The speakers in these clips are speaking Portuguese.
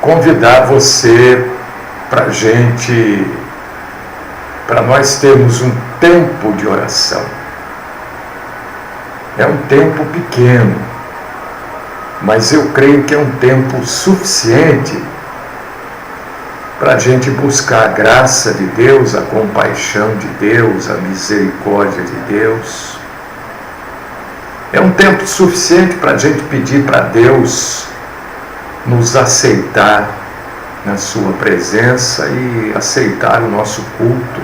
convidar você para nós termos um tempo de oração. É um tempo pequeno, mas eu creio que é um tempo suficiente para a gente buscar a graça de Deus, a compaixão de Deus, a misericórdia de Deus. É um tempo suficiente para a gente pedir para Deus nos aceitar na sua presença e aceitar o nosso culto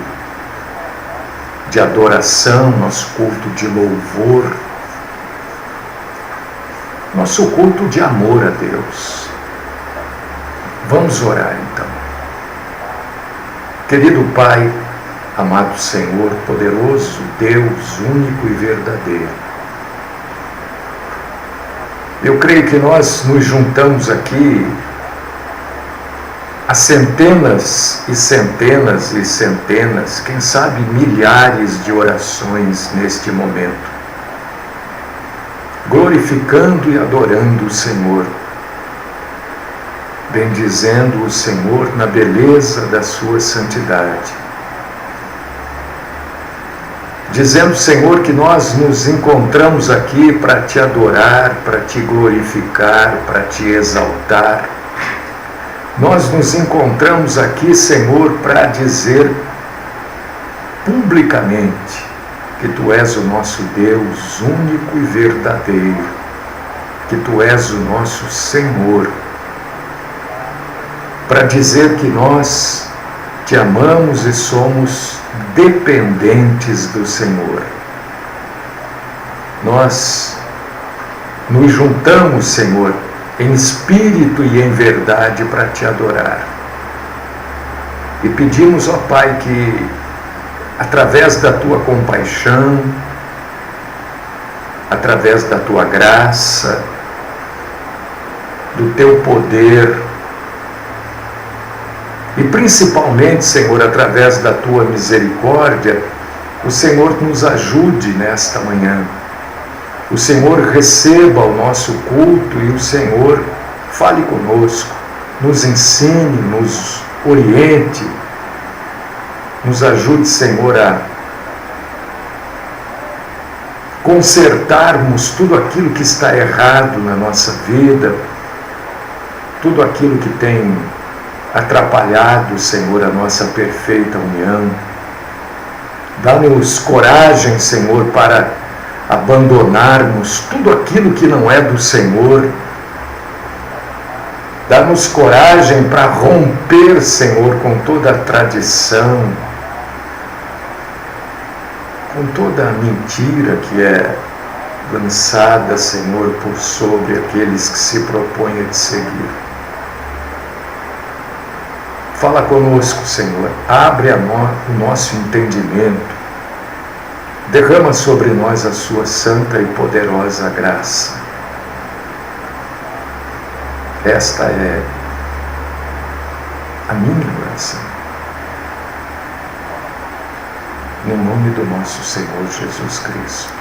de adoração, nosso culto de louvor, nosso culto de amor a Deus. Vamos orar então. Querido Pai, amado Senhor, poderoso Deus, único e verdadeiro, eu creio que nós nos juntamos aqui a centenas e centenas e centenas, quem sabe milhares de orações neste momento, glorificando e adorando o Senhor, bendizendo o Senhor na beleza da sua santidade, dizendo, Senhor, que nós nos encontramos aqui para te adorar, para te glorificar, para te exaltar. Nós nos encontramos aqui, Senhor, para dizer publicamente que Tu és o nosso Deus único e verdadeiro, que Tu és o nosso Senhor, para dizer que nós Te amamos e somos dependentes do Senhor. Nós nos juntamos, Senhor, em espírito e em verdade para Te adorar. E pedimos, ó Pai, que através da Tua compaixão, através da Tua graça, do Teu poder, e principalmente, Senhor, através da Tua misericórdia, o Senhor nos ajude nesta manhã. O Senhor receba o nosso culto e o Senhor fale conosco, nos ensine, nos oriente, nos ajude, Senhor, a consertarmos tudo aquilo que está errado na nossa vida, tudo aquilo que tem atrapalhado, Senhor, a nossa perfeita união. Dá-nos coragem, Senhor, para abandonarmos tudo aquilo que não é do Senhor. Dá-nos coragem para romper, Senhor, com toda a tradição, com toda a mentira que é lançada, Senhor, por sobre aqueles que se propõem a te seguir. Fala conosco, Senhor, abre o nosso entendimento, derrama sobre nós a Sua santa e poderosa graça. Esta é a minha oração. No nome do nosso Senhor Jesus Cristo.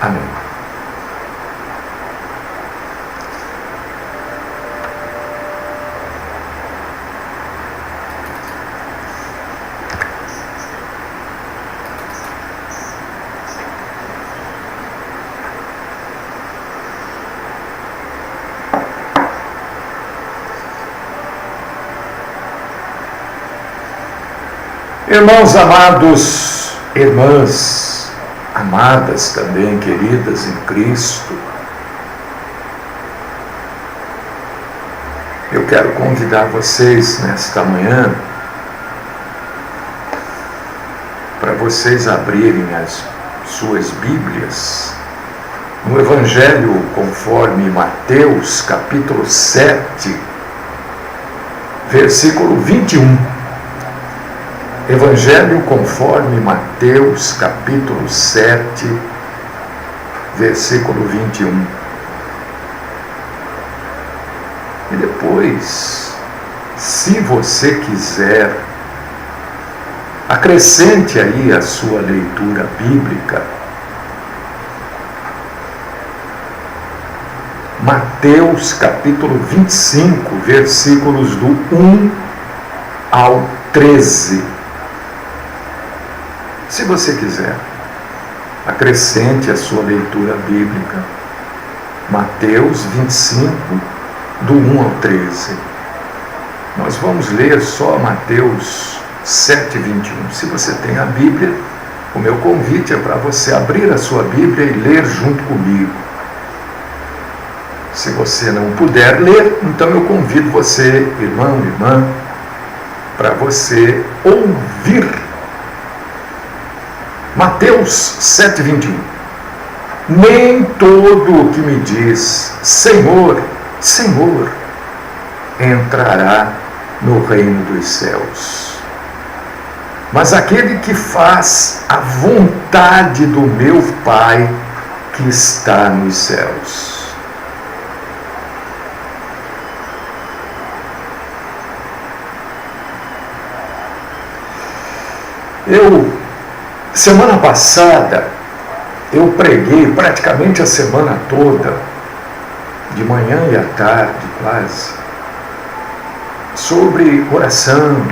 Amém. Irmãos amados, irmãs amadas também, queridas em Cristo, eu quero convidar vocês nesta manhã para vocês abrirem as suas Bíblias no Evangelho conforme Mateus, capítulo 7, versículo 21. Evangelho conforme Mateus, capítulo 7, versículo 21. E depois, se você quiser, acrescente aí a sua leitura bíblica Mateus capítulo 25, versículos do 1 ao 13. Se você quiser, acrescente a sua leitura bíblica. Mateus 25, do 1 ao 13. Nós vamos ler só Mateus 7, 21. Se você tem a Bíblia, o meu convite é para você abrir a sua Bíblia e ler junto comigo. Se você não puder ler, então eu convido você, irmão, irmã, para você ouvir. Mateus 7, 21. Nem todo o que me diz Senhor, Senhor, entrará no reino dos céus, mas aquele que faz a vontade do meu Pai que está nos céus. Semana passada, eu preguei praticamente a semana toda, de manhã e à tarde quase, sobre oração,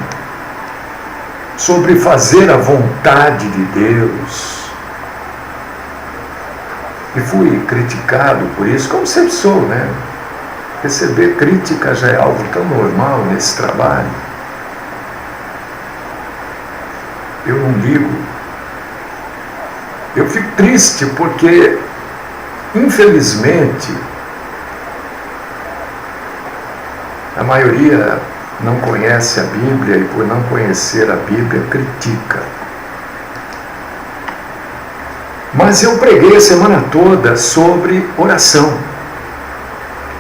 sobre fazer a vontade de Deus. E fui criticado por isso, como sempre sou, né? Receber crítica já é algo tão normal nesse trabalho. Eu não ligo. Eu fico triste porque, infelizmente, a maioria não conhece a Bíblia e, por não conhecer a Bíblia, critica. Mas eu preguei a semana toda sobre oração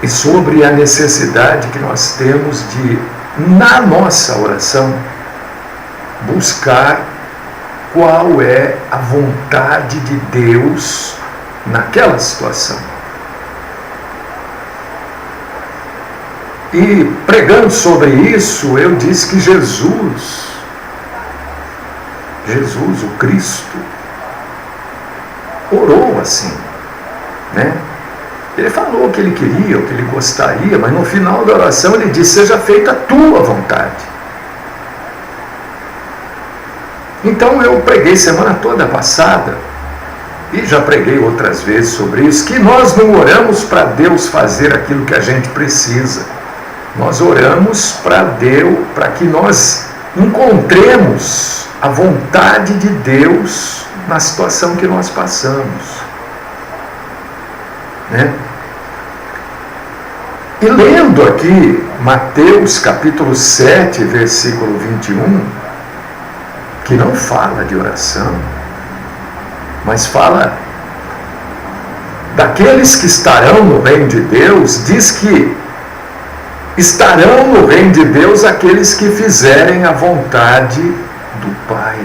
e sobre a necessidade que nós temos de, na nossa oração, buscar qual é a vontade de Deus naquela situação. E pregando sobre isso, eu disse que Jesus, o Cristo, orou assim, né? Ele falou o que ele queria, o que ele gostaria, mas no final da oração ele disse: seja feita a tua vontade. Então eu preguei semana toda passada, e já preguei outras vezes sobre isso, que nós não oramos para Deus fazer aquilo que a gente precisa. Nós oramos para Deus, para que nós encontremos a vontade de Deus na situação que nós passamos, né? E lendo aqui Mateus capítulo 7, versículo 21, que não fala de oração, mas fala daqueles que estarão no reino de Deus, diz que estarão no reino de Deus aqueles que fizerem a vontade do Pai.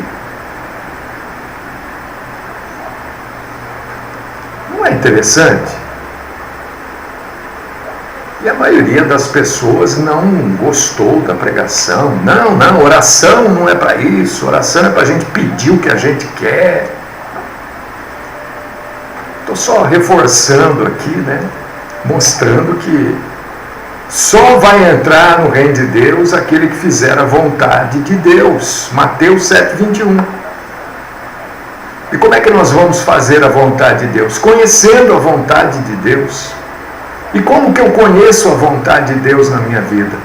Não é interessante? E a maioria das pessoas não gostou da pregação. Não, oração não é para isso. Oração é para a gente pedir o que a gente quer. Estou só reforçando aqui, né? Mostrando que só vai entrar no reino de Deus aquele que fizer a vontade de Deus. Mateus 7, 21. E como é que nós vamos fazer a vontade de Deus? Conhecendo a vontade de Deus. E como que eu conheço a vontade de Deus na minha vida?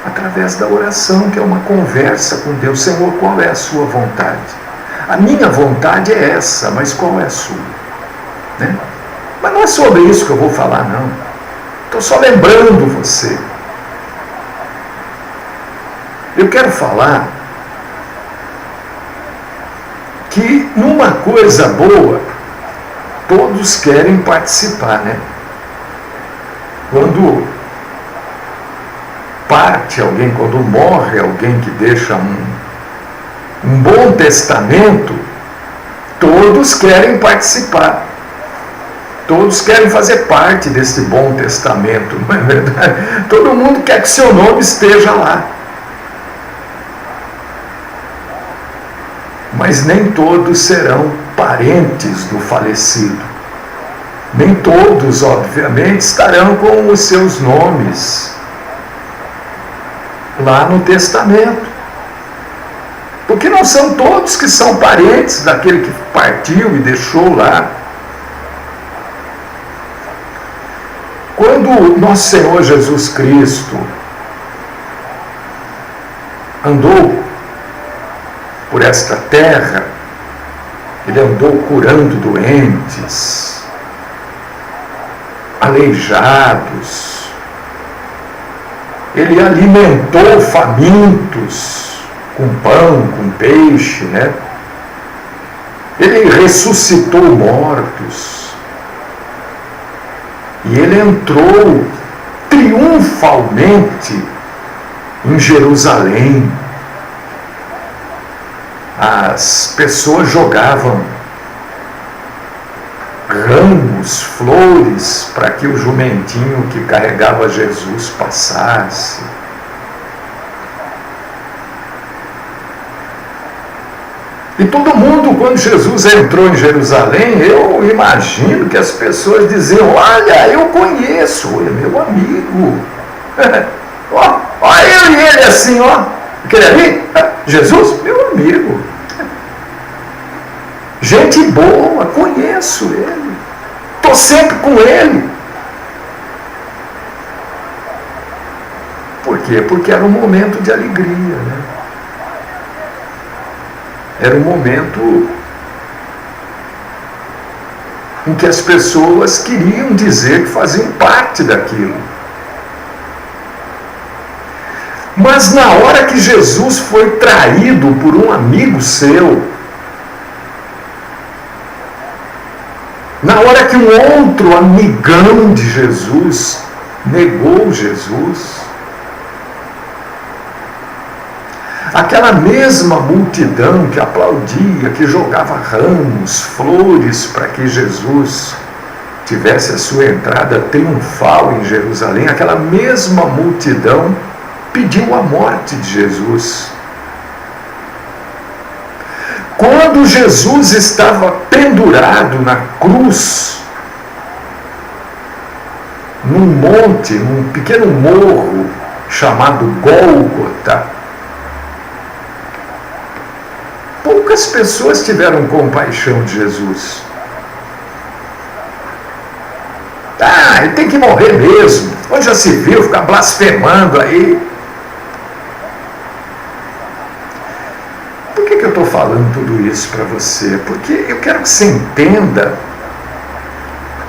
Através da oração, que é uma conversa com Deus. Senhor, qual é a sua vontade? A minha vontade é essa, mas qual é a sua? Né? Mas não é sobre isso que eu vou falar, não. Estou só lembrando você. Eu quero falar que numa coisa boa, todos querem participar, né? Quando parte alguém, quando morre alguém que deixa um bom testamento, todos querem participar. Todos querem fazer parte desse bom testamento, não é verdade? Todo mundo quer que seu nome esteja lá. Mas nem todos serão parentes do falecido. Nem todos, obviamente, estarão com os seus nomes lá no testamento. Porque não são todos que são parentes daquele que partiu e deixou lá. Quando nosso Senhor Jesus Cristo andou por esta terra, ele andou curando doentes, aleijados, ele alimentou famintos com pão, com peixe, né? Ele ressuscitou mortos. E ele entrou triunfalmente em Jerusalém. As pessoas jogavam ramos, flores, para que o jumentinho que carregava Jesus passasse. E todo mundo, quando Jesus entrou em Jerusalém, eu imagino que as pessoas diziam: olha, eu conheço, é meu amigo. Olha eu e ele assim, ó. Aquele ali, Jesus, meu amigo. Gente boa, conheço ele. Estou sempre com ele. Por quê? Porque era um momento de alegria, né? Era um momento em que as pessoas queriam dizer que faziam parte daquilo. Mas na hora que Jesus foi traído por um amigo seu, na hora que um outro amigão de Jesus negou Jesus, aquela mesma multidão que aplaudia, que jogava ramos, flores para que Jesus tivesse a sua entrada triunfal em Jerusalém, aquela mesma multidão pediu a morte de Jesus. Quando Jesus estava pendurado na cruz, num monte, num pequeno morro chamado Gólgota, poucas pessoas tiveram compaixão de Jesus. Ele tem que morrer mesmo. Onde já se viu ficar blasfemando aí? Por que eu estou falando tudo isso para você? Porque eu quero que você entenda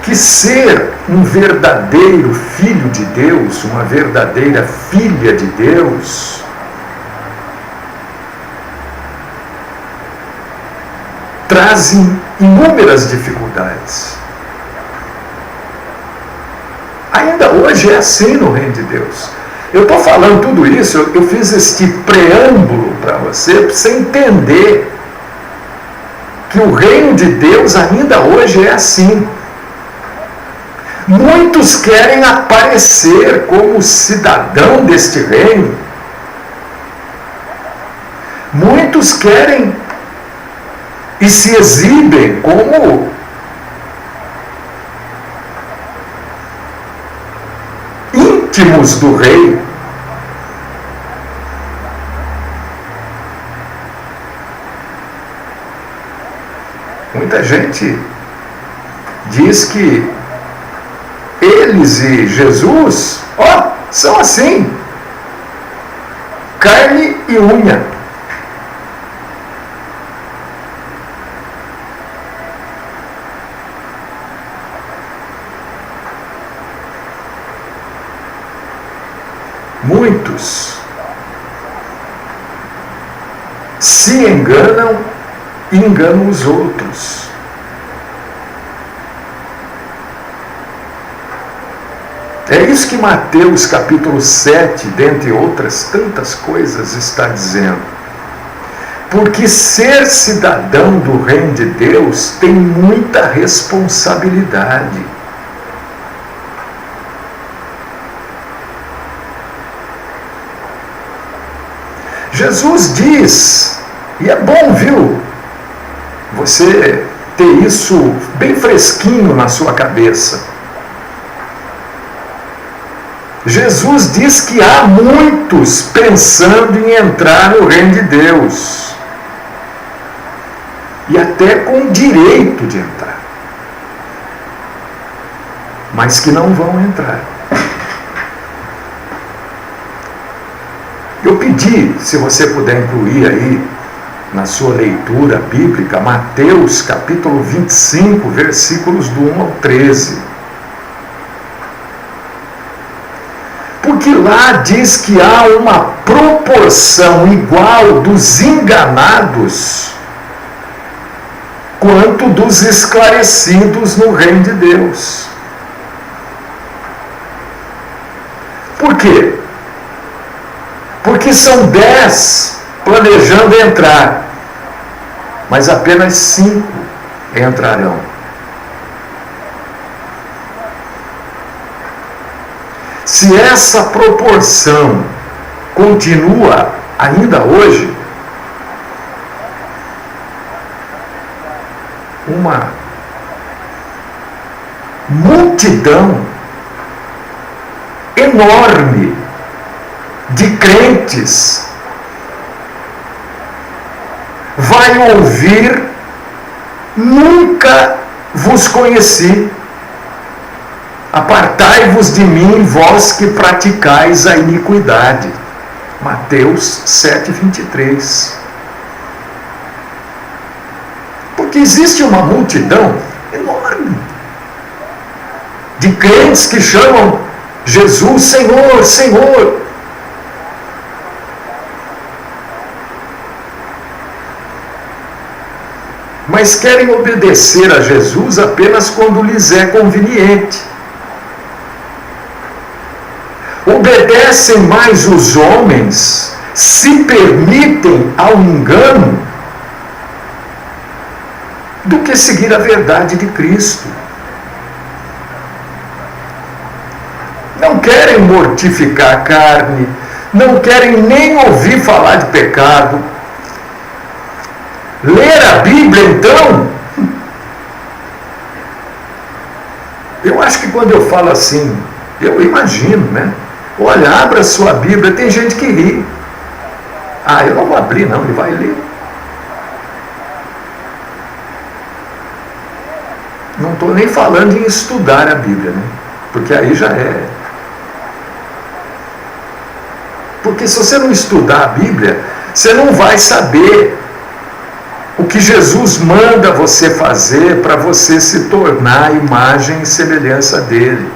que ser um verdadeiro filho de Deus, uma verdadeira filha de Deus, trazem inúmeras dificuldades. Ainda hoje é assim no reino de Deus. Eu estou falando tudo isso, eu fiz este preâmbulo para você entender que o reino de Deus ainda hoje é assim. Muitos querem aparecer como cidadão deste reino. Muitos querem e se exibem como íntimos do rei. Muita gente diz que eles e Jesus, são assim, carne e unha. Muitos se enganam e enganam os outros. É isso que Mateus capítulo 7, dentre outras tantas coisas, está dizendo. Porque ser cidadão do reino de Deus tem muita responsabilidade. Jesus diz, e é bom, viu, você ter isso bem fresquinho na sua cabeça. Jesus diz que há muitos pensando em entrar no reino de Deus. E até com direito de entrar. Mas que não vão entrar. Eu pedi, se você puder incluir aí na sua leitura bíblica, Mateus capítulo 25, versículos do 1 ao 13. Porque lá diz que há uma proporção igual dos enganados quanto dos esclarecidos no reino de Deus. Por quê? Porque são 10 planejando entrar, mas apenas 5 entrarão. Se essa proporção continua ainda hoje, uma multidão enorme de crentes vai ouvir: nunca vos conheci, apartai-vos de mim, vós que praticais a iniquidade. Mateus 7:23. Porque existe uma multidão enorme de crentes que chamam Jesus Senhor, Senhor. Mas querem obedecer a Jesus apenas quando lhes é conveniente. Obedecem mais os homens, se permitem ao engano, do que seguir a verdade de Cristo. Não querem mortificar a carne, não querem nem ouvir falar de pecado. Ler a Bíblia, então, eu acho que quando eu falo assim, eu imagino, né? Olha, abra a sua Bíblia, tem gente que ri. Ah, eu não vou abrir não, ele vai ler. Não estou nem falando em estudar a Bíblia, né? Porque aí já é. Porque se você não estudar a Bíblia, você não vai saber o que Jesus manda você fazer para você se tornar a imagem e semelhança dele.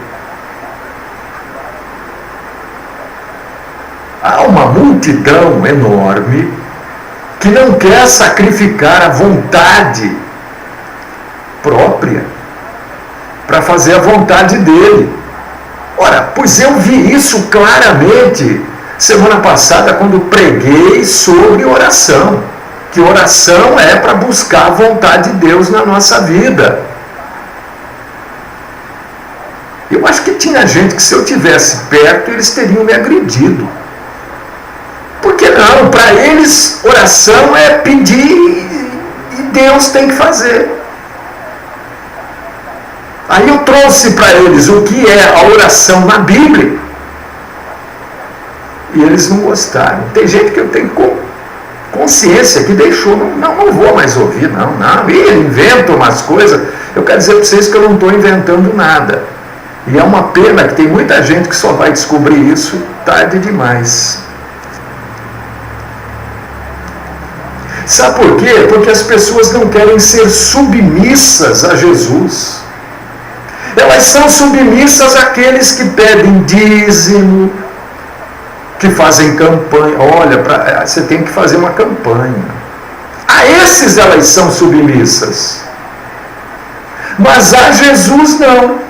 Há uma multidão enorme que não quer sacrificar a vontade própria para fazer a vontade dele. Ora, pois eu vi isso claramente semana passada quando preguei sobre oração. Que oração é para buscar a vontade de Deus na nossa vida. Eu acho que tinha gente que, se eu tivesse perto, eles teriam me agredido. Por que não? Para eles, oração é pedir e Deus tem que fazer. Aí eu trouxe para eles o que é a oração na Bíblia. E eles não gostaram. Tem gente que eu tenho consciência que deixou, não vou mais ouvir, não, e inventa umas coisas. Eu quero dizer para vocês que eu não estou inventando nada. E é uma pena que tem muita gente que só vai descobrir isso tarde demais. Sabe por quê? Porque as pessoas não querem ser submissas a Jesus. Elas são submissas àqueles que pedem dízimo, que fazem campanha. Olha, você tem que fazer uma campanha. A esses elas são submissas. Mas a Jesus não.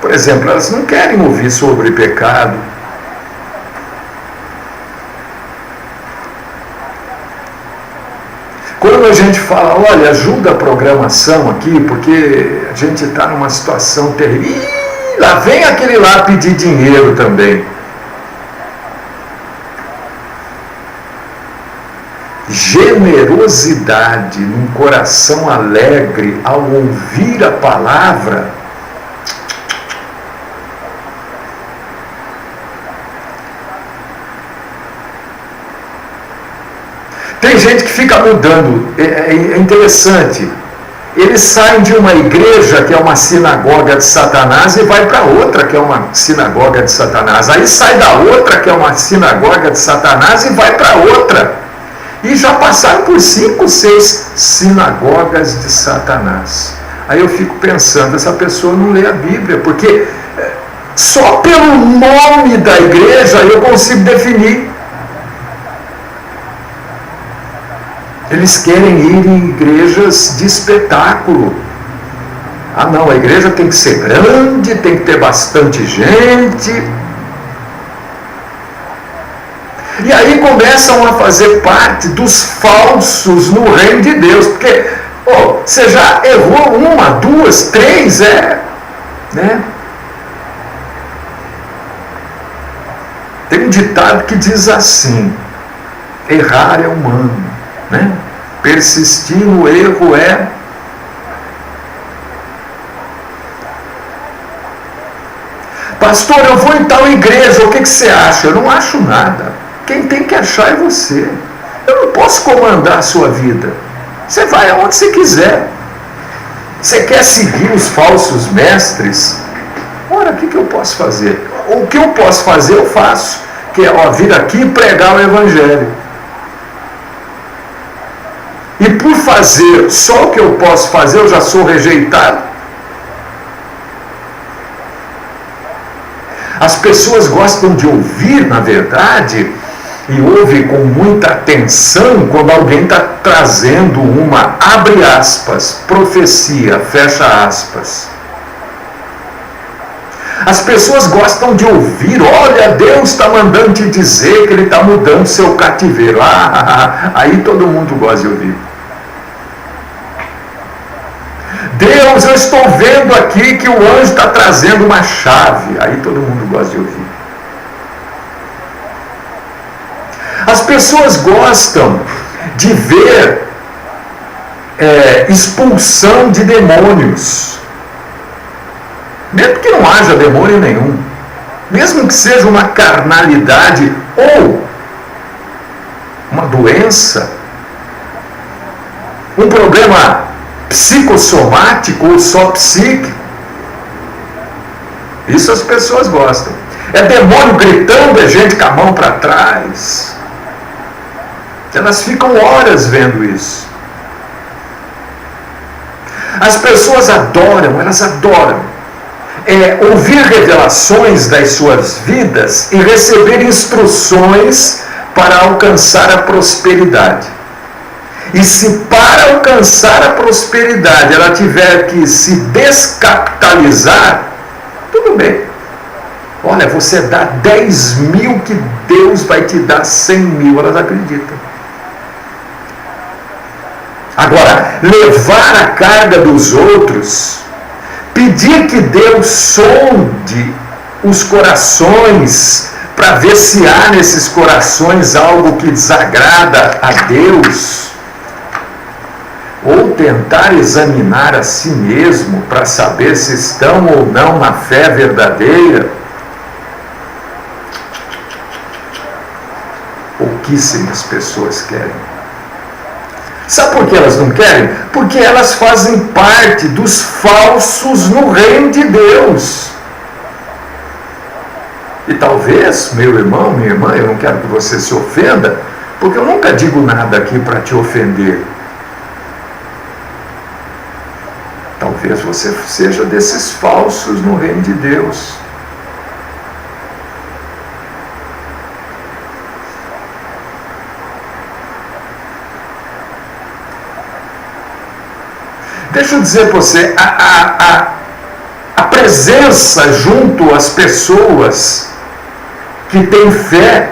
Por exemplo, elas não querem ouvir sobre pecado. Quando a gente fala, olha, ajuda a programação aqui, porque a gente está numa situação terrível. Lá vem aquele lá pedir dinheiro também. generosidade, num coração alegre ao ouvir a palavra, tem gente que fica mudando, é interessante. Eles saem de uma igreja que é uma sinagoga de Satanás e vai para outra que é uma sinagoga de Satanás. Aí sai da outra que é uma sinagoga de Satanás e vai para outra. E já passaram por 5, 6 sinagogas de Satanás. Aí eu fico pensando, essa pessoa não lê a Bíblia, porque só pelo nome da igreja eu consigo definir. Eles querem ir em igrejas de espetáculo. Ah não, a igreja tem que ser grande, tem que ter bastante gente. E aí começam a fazer parte dos falsos no reino de Deus. Porque você já errou 1, 2, 3, né? Tem um ditado que diz assim: errar é humano. Né? Persistir no erro é pastor, eu vou em tal igreja, o que você acha? Eu não acho nada. Quem tem que achar é você. Eu não posso comandar a sua vida. Você vai aonde você quiser. Você quer seguir os falsos mestres? Ora, o que eu posso fazer? O que eu posso fazer eu faço, que é vir aqui e pregar o evangelho. E por fazer só o que eu posso fazer, eu já sou rejeitado. As pessoas gostam de ouvir, na verdade, e ouvem com muita atenção quando alguém está trazendo uma, abre aspas, profecia, fecha aspas. As pessoas gostam de ouvir, olha, Deus está mandando te dizer que Ele está mudando seu cativeiro. Aí todo mundo gosta de ouvir. Deus, eu estou vendo aqui que o anjo está trazendo uma chave. Aí todo mundo gosta de ouvir. As pessoas gostam de ver expulsão de demônios. Mesmo que não haja demônio nenhum. Mesmo que seja uma carnalidade ou uma doença, um problema psicossomático ou só psíquico. Isso as pessoas gostam. É demônio gritando, é gente com a mão para trás. Elas ficam horas vendo isso. As pessoas adoram, elas adoram ouvir revelações das suas vidas e receber instruções para alcançar a prosperidade. E se para alcançar a prosperidade ela tiver que se descapitalizar, tudo bem. Olha, você dá 10 mil que Deus vai te dar 100 mil, elas acreditam. Agora, levar a carga dos outros, pedir que Deus sonde os corações para ver se há nesses corações algo que desagrada a Deus, ou tentar examinar a si mesmo para saber se estão ou não na fé verdadeira, pouquíssimas pessoas querem. Sabe por que elas não querem? Porque elas fazem parte dos falsos no reino de Deus. E talvez, meu irmão, minha irmã, eu não quero que você se ofenda, porque eu nunca digo nada aqui para te ofender. Talvez você seja desses falsos no reino de Deus. Deixa eu dizer para você, a presença junto às pessoas que têm fé,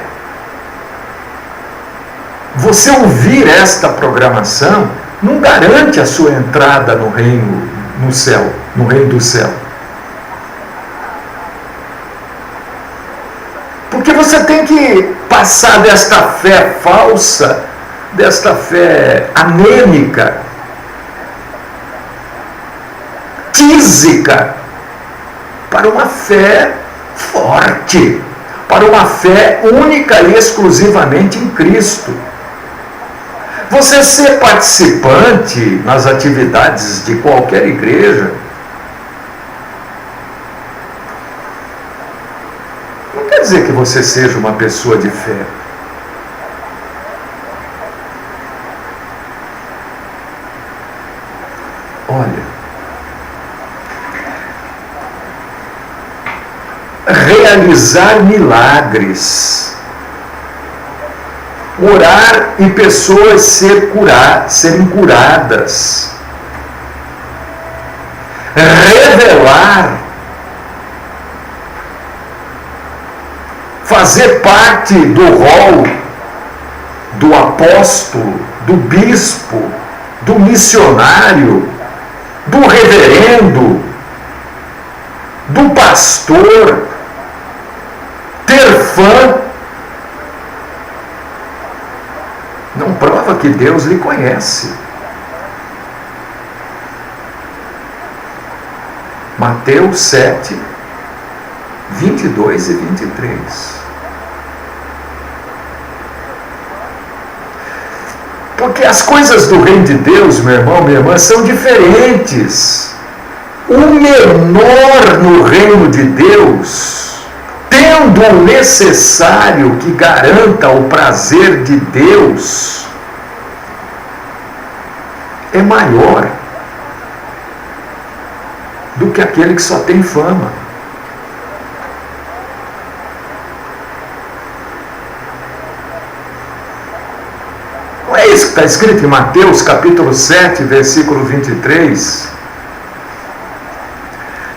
você ouvir esta programação não garante a sua entrada no reino, no céu, no reino do céu. Porque você tem que passar desta fé falsa desta fé anêmica, tísica, para uma fé forte, para uma fé única e exclusivamente em Cristo. Você ser participante nas atividades de qualquer igreja não quer dizer que você seja uma pessoa de fé. Olha, realizar milagres, orar e pessoas serem curadas, revelar, fazer parte do rol do apóstolo, do bispo, do missionário, do reverendo, do pastor, ter fã, não prova que Deus lhe conhece. Mateus 7, 22 e 23. Porque as coisas do reino de Deus, meu irmão, minha irmã, são diferentes. O menor no reino de Deus, tendo o necessário que garanta o prazer de Deus, é maior do que aquele que só tem fama. Não é isso que está escrito em Mateus capítulo 7, versículo 23?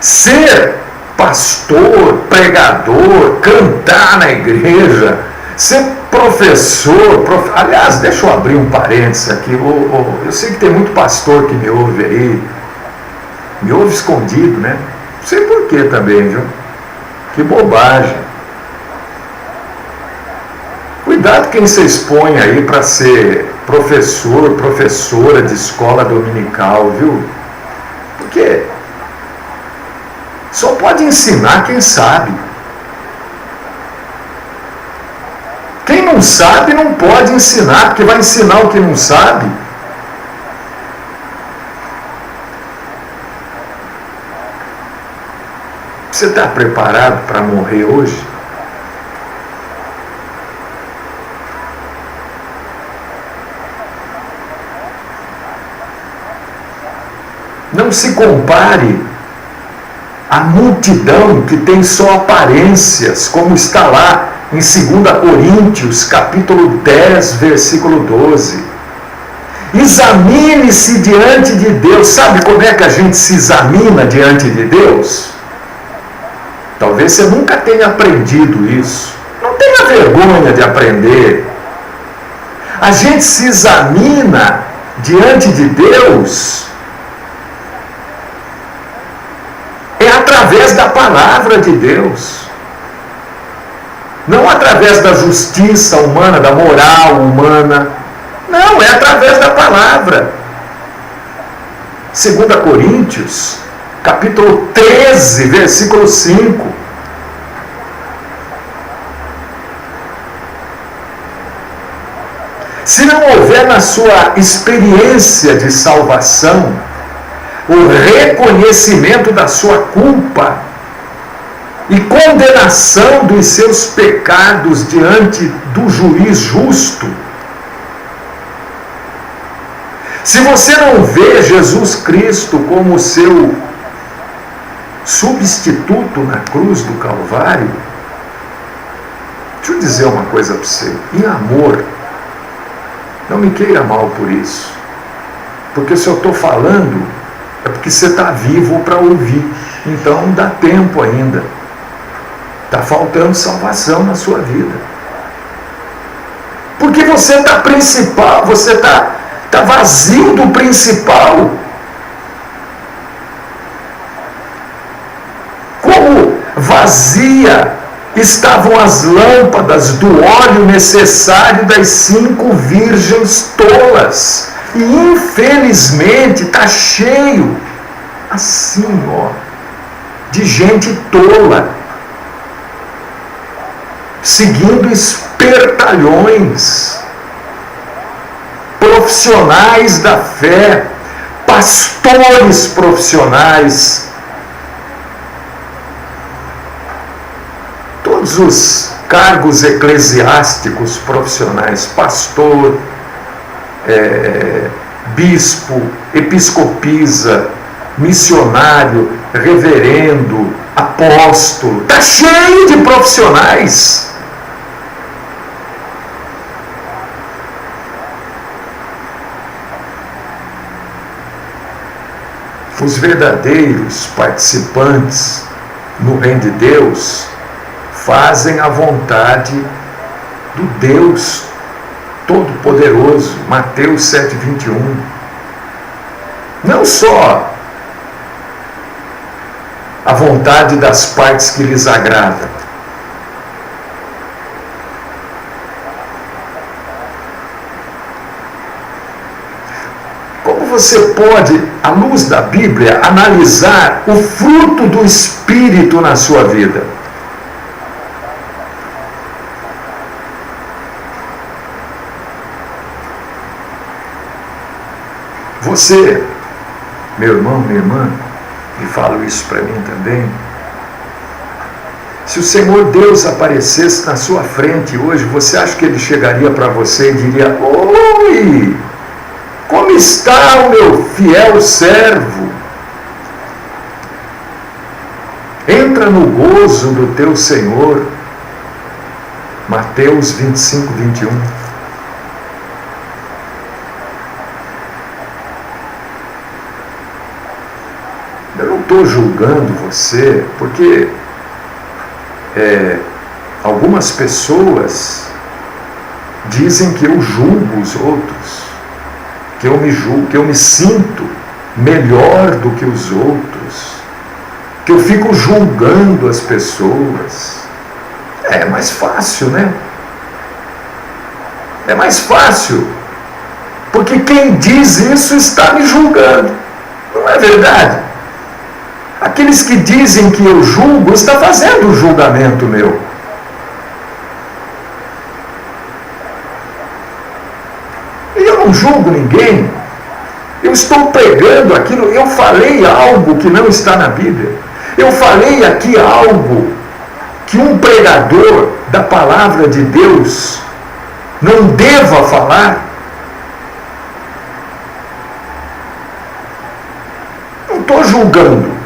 Ser pastor, pregador, cantar na igreja, ser professor, aliás, deixa eu abrir um parênteses aqui, eu sei que tem muito pastor que me ouve aí, me ouve escondido, né? Não sei por que também, viu? Que bobagem. Cuidado quem se expõe aí para ser professor, professora de escola dominical, viu? Porque só pode ensinar quem sabe. Quem não sabe não pode ensinar, porque vai ensinar o que não sabe. Você está preparado para morrer hoje? Não se compare à multidão que tem só aparências, como está lá em 2 Coríntios, capítulo 10, versículo 12. Examine-se diante de Deus. Sabe como é que a gente se examina diante de Deus? Talvez você nunca tenha aprendido isso. Não tenha vergonha de aprender. A gente se examina diante de Deus através da palavra de Deus, não através da justiça humana, da moral humana, não, é através da palavra. 2 Coríntios, capítulo 13, versículo 5. Se não houver na sua experiência de salvação o reconhecimento da sua culpa e condenação dos seus pecados diante do juiz justo, se você não vê Jesus Cristo como o seu substituto na cruz do Calvário, deixa eu dizer uma coisa para você, em amor, não me queira mal por isso, porque se eu estou falando é porque você está vivo para ouvir. Então dá tempo ainda. Está faltando salvação na sua vida. Porque você está principal, você está vazio do principal. Como vazia estavam as lâmpadas do óleo necessário das 5 virgens tolas. E infelizmente está cheio, assim, de gente tola, seguindo espertalhões, profissionais da fé, pastores profissionais, todos os cargos eclesiásticos profissionais, pastor, bispo, episcopisa, missionário, reverendo, apóstolo, está cheio de profissionais. Os verdadeiros participantes no reino de Deus fazem a vontade do Deus Todo-Poderoso, Mateus 7,21. Não só a vontade das partes que lhes agradam. Como você pode, à luz da Bíblia, analisar o fruto do Espírito na sua vida? Você, meu irmão, minha irmã, e falo isso para mim também, se o Senhor Deus aparecesse na sua frente hoje, você acha que Ele chegaria para você e diria: oi, como está o meu fiel servo? Entra no gozo do teu Senhor. Mateus 25:21. Eu não estou julgando você, porque algumas pessoas dizem que eu julgo os outros, que eu me julgo, que eu me sinto melhor do que os outros, que eu fico julgando as pessoas. É mais fácil, né? É mais fácil, porque quem diz isso está me julgando, não é verdade? Aqueles que dizem que eu julgo, está fazendo o julgamento meu. E eu não julgo ninguém. Eu estou pregando aquilo, eu falei algo que não está na Bíblia. Eu falei aqui algo que um pregador da palavra de Deus não deva falar. Não estou julgando.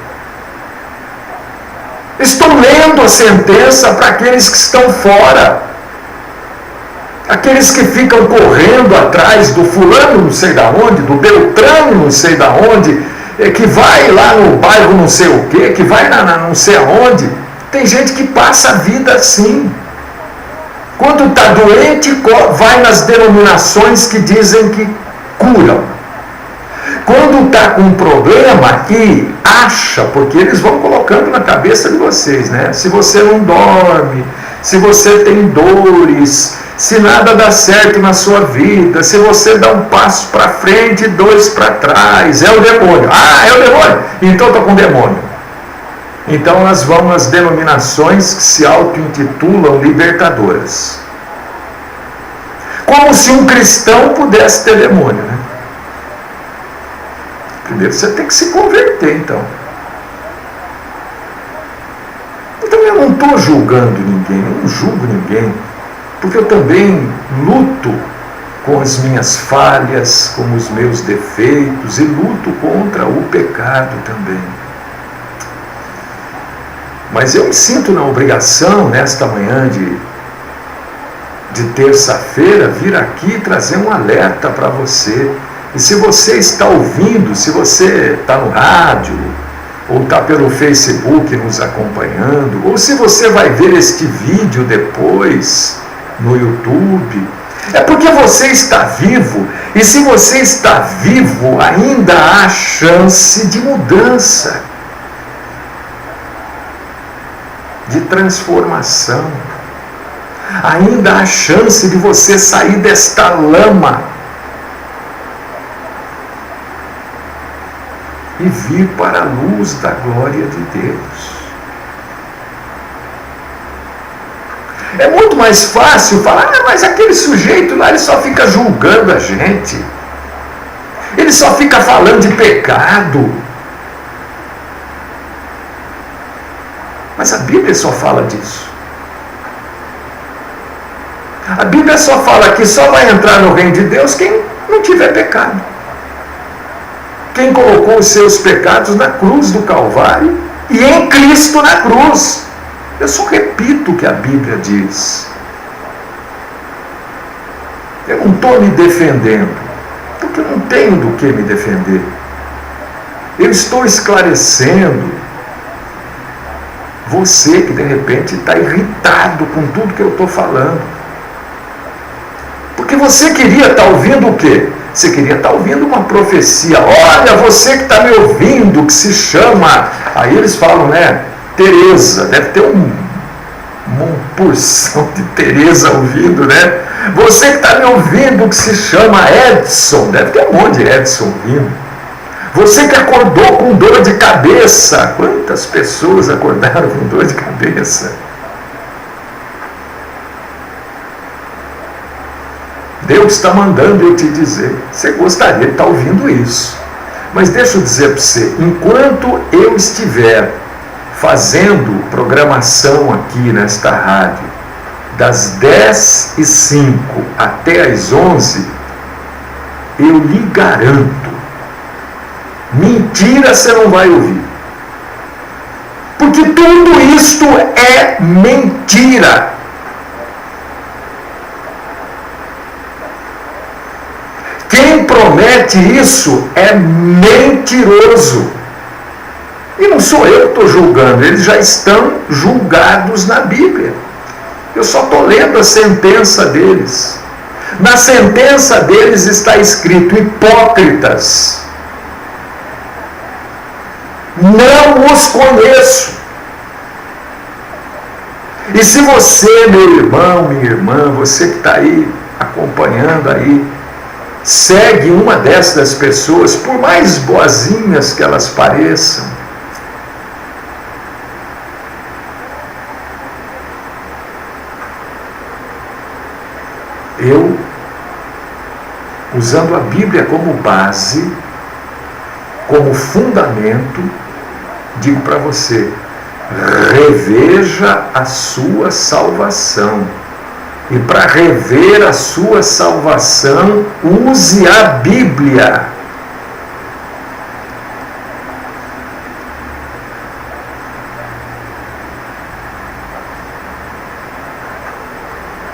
Estou lendo a sentença para aqueles que estão fora. Aqueles que ficam correndo atrás do fulano não sei da onde, do Beltrano não sei da onde, que vai lá no bairro não sei o quê, que vai na não sei aonde. Tem gente que passa a vida assim. Quando está doente, vai nas denominações que dizem que curam. Quando está com um problema e acha, porque eles vão colocando na cabeça de vocês, né? Se você não dorme, se você tem dores, se nada dá certo na sua vida, se você dá um passo para frente e 2 para trás, é o demônio. Ah, é o demônio? Então estou com demônio. Então elas vão nas denominações que se auto-intitulam libertadoras. Como se um cristão pudesse ter demônio, né? Primeiro você tem que se converter, então. Então eu não estou julgando ninguém, eu não julgo ninguém, porque eu também luto com as minhas falhas, com os meus defeitos, e luto contra o pecado também. Mas eu me sinto na obrigação, nesta manhã de terça-feira, vir aqui e trazer um alerta para você. E se você está ouvindo, se você está no rádio, ou está pelo Facebook nos acompanhando, ou se você vai ver este vídeo depois no YouTube, é porque você está vivo, e se você está vivo, ainda há chance de mudança. de transformação. Ainda há chance de você sair desta lama e vir para a luz da glória de Deus. É muito mais fácil falar, mas aquele sujeito lá, ele só fica julgando a gente. Ele só fica falando de pecado. Mas a Bíblia só fala disso. A Bíblia só fala que só vai entrar no reino de Deus quem não tiver pecado. Quem colocou os seus pecados na cruz do Calvário e em Cristo na cruz. Eu só repito o que a Bíblia diz. Eu não estou me defendendo, porque eu não tenho do que me defender. Eu estou esclarecendo você que de repente está irritado com tudo que eu estou falando. Porque você queria estar ouvindo o quê? Você queria estar ouvindo uma profecia. Olha, você que está me ouvindo, que se chama... Aí eles falam, né? Tereza. Deve ter uma porção de Tereza ouvindo, né? Você que está me ouvindo, que se chama Edson. Deve ter um monte de Edson ouvindo. Você que acordou com dor de cabeça. Quantas pessoas acordaram com dor de cabeça? Deus está mandando eu te dizer. Você gostaria de estar ouvindo isso. Mas deixa eu dizer para você, enquanto eu estiver fazendo programação aqui nesta rádio, das 10h05 até as 11, eu lhe garanto, mentira você não vai ouvir. Porque tudo isto é mentira. Quem promete isso é mentiroso. E não sou eu que estou julgando, eles já estão julgados na Bíblia. Eu só estou lendo a sentença deles. Na sentença deles está escrito: hipócritas, não os conheço. E se você, meu irmão, minha irmã, você que está aí acompanhando aí, segue uma dessas pessoas, por mais boazinhas que elas pareçam, eu, usando a Bíblia como base, como fundamento, digo para você, reveja a sua salvação. E para rever a sua salvação, use a Bíblia.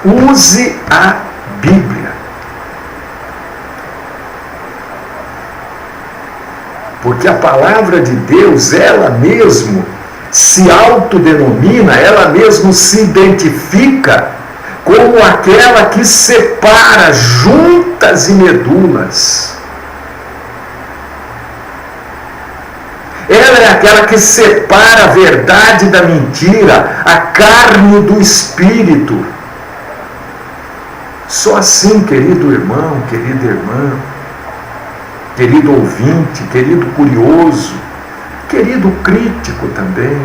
Use a Bíblia. Porque a palavra de Deus, ela mesmo se autodenomina, ela mesmo se identifica como aquela que separa juntas e medulas. Ela é aquela que separa a verdade da mentira, a carne do espírito. Só assim, querido irmão, querida irmã, querido ouvinte, querido curioso, querido crítico também.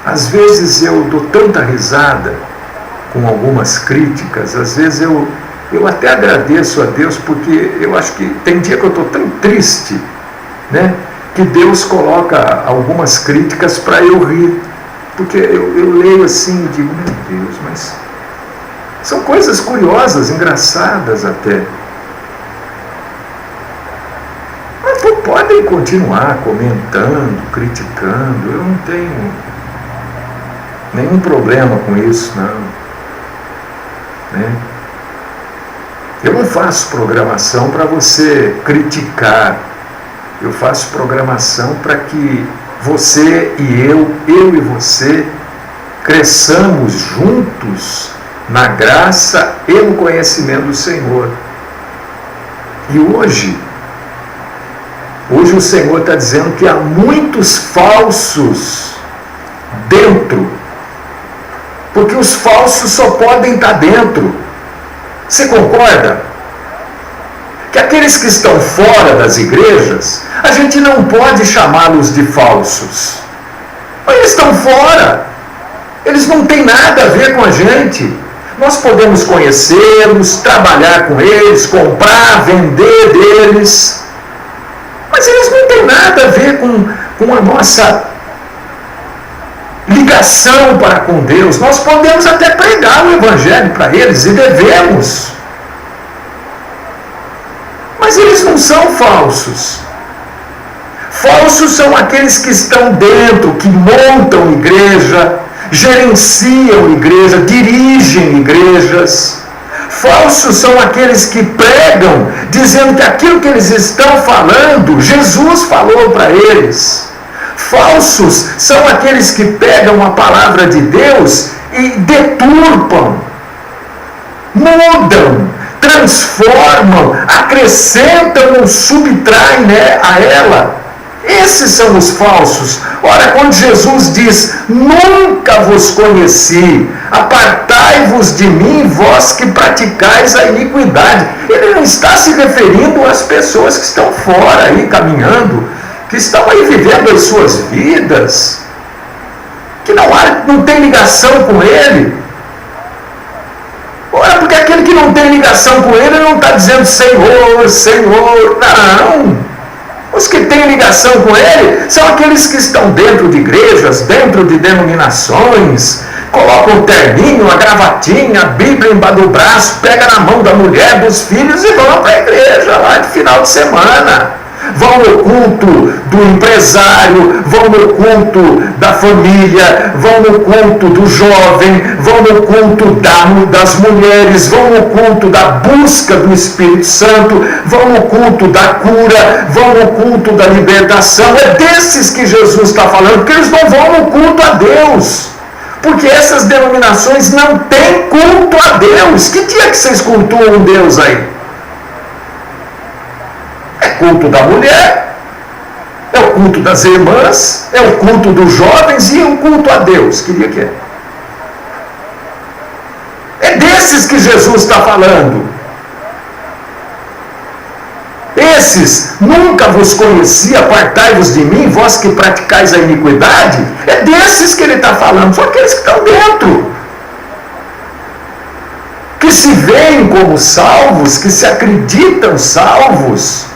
Às vezes eu dou tanta risada com algumas críticas, às vezes eu até agradeço a Deus, porque eu acho que tem dia que eu estou tão triste, né, que Deus coloca algumas críticas para eu rir, porque eu leio assim e digo, meu Deus, mas são coisas curiosas, engraçadas até. Mas podem continuar comentando, criticando, eu não tenho nenhum problema com isso, não. Né? Eu não faço programação para você criticar. Eu faço programação para que você e eu e você, cresçamos juntos na graça e no conhecimento do Senhor. E hoje o Senhor está dizendo que há muitos falsos dentro. Porque os falsos só podem estar dentro. Você concorda? Que aqueles que estão fora das igrejas, a gente não pode chamá-los de falsos. Mas eles estão fora. Eles não têm nada a ver com a gente. Nós podemos conhecê-los, trabalhar com eles, comprar, vender deles. Mas eles não têm nada a ver com a nossa ligação para com Deus. Nós podemos até pregar o Evangelho para eles e devemos. Mas eles não são falsos. Falsos são aqueles que estão dentro, que montam igreja, gerenciam igreja, dirigem igrejas. Falsos são aqueles que pregam, dizendo que aquilo que eles estão falando, Jesus falou para eles. Falsos são aqueles que pegam a palavra de Deus e deturpam, mudam, transformam, acrescentam ou subtraem a ela. Esses são os falsos. Ora, quando Jesus diz, nunca vos conheci, apartai-vos de mim, vós que praticais a iniquidade. Ele não está se referindo às pessoas que estão fora aí, caminhando, que estão aí vivendo as suas vidas, que não tem ligação com ele. Ora, porque aquele que não tem ligação com ele não está dizendo Senhor, Senhor, não. Os que têm ligação com ele são aqueles que estão dentro de igrejas, dentro de denominações, colocam o terninho, a gravatinha, a Bíblia embaixo do braço, pega na mão da mulher, dos filhos e vão para a igreja lá de final de semana. Vão no culto do empresário, vão no culto da família, vão no culto do jovem, vão no culto das mulheres, vão no culto da busca do Espírito Santo, vão no culto da cura, vão no culto da libertação. É desses que Jesus está falando, porque eles não vão no culto a Deus. Porque essas denominações não têm culto a Deus. Que dia que vocês cultuam Deus aí? É culto da mulher, é o culto das irmãs, é o culto dos jovens e o culto a Deus. Que dia que é? É desses que Jesus está falando. Esses, nunca vos conheci, apartai-vos de mim, vós que praticais a iniquidade. É desses que ele está falando, são aqueles que estão dentro. Que se veem como salvos, que se acreditam salvos.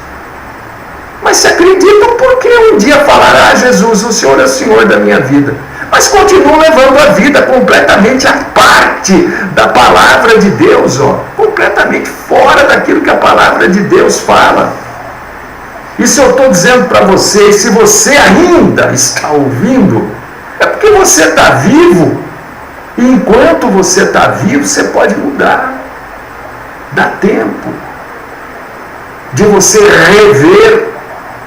Mas se acreditam porque um dia falará, Jesus, o Senhor é o Senhor da minha vida. Mas continuam levando a vida completamente à parte da palavra de Deus, completamente fora daquilo que a palavra de Deus fala. Isso eu estou dizendo para você, se você ainda está ouvindo, é porque você está vivo. E enquanto você está vivo, você pode mudar. Dá tempo de você rever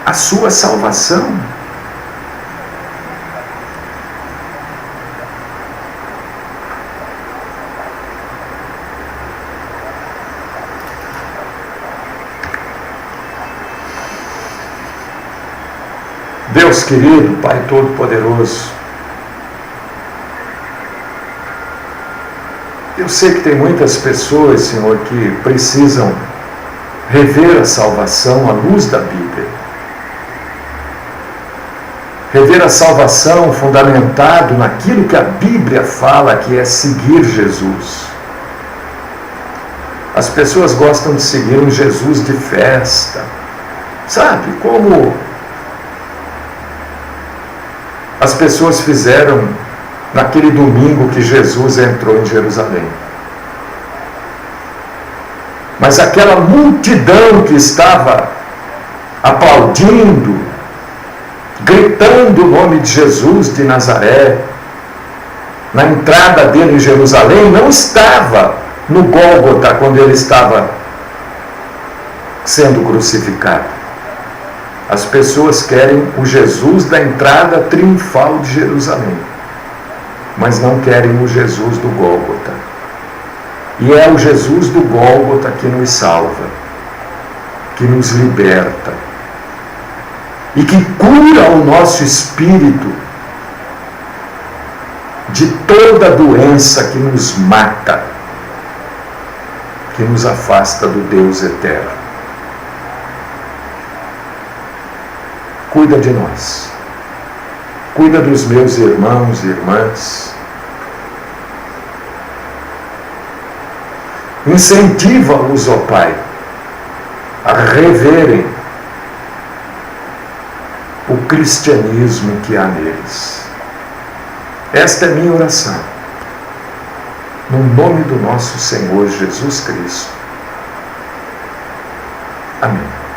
a sua salvação. Deus querido, Pai Todo-Poderoso, eu sei que tem muitas pessoas, Senhor, que precisam rever a salvação à luz da Bíblia. Rever a salvação fundamentado naquilo que a Bíblia fala, que é seguir Jesus. As pessoas gostam de seguir um Jesus de festa, sabe? Como as pessoas fizeram naquele domingo que Jesus entrou em Jerusalém. Mas aquela multidão que estava aplaudindo, gritando o nome de Jesus de Nazaré, na entrada dele em Jerusalém, não estava no Gólgota quando ele estava sendo crucificado. As pessoas querem o Jesus da entrada triunfal de Jerusalém, mas não querem o Jesus do Gólgota. E é o Jesus do Gólgota que nos salva, que nos liberta, e que cura o nosso espírito de toda doença que nos mata, que nos afasta do Deus eterno. Cuida de nós. Cuida dos meus irmãos e irmãs. Incentiva-os, ó Pai, a reverem o cristianismo que há neles. Esta é minha oração. No nome do nosso Senhor Jesus Cristo. Amém.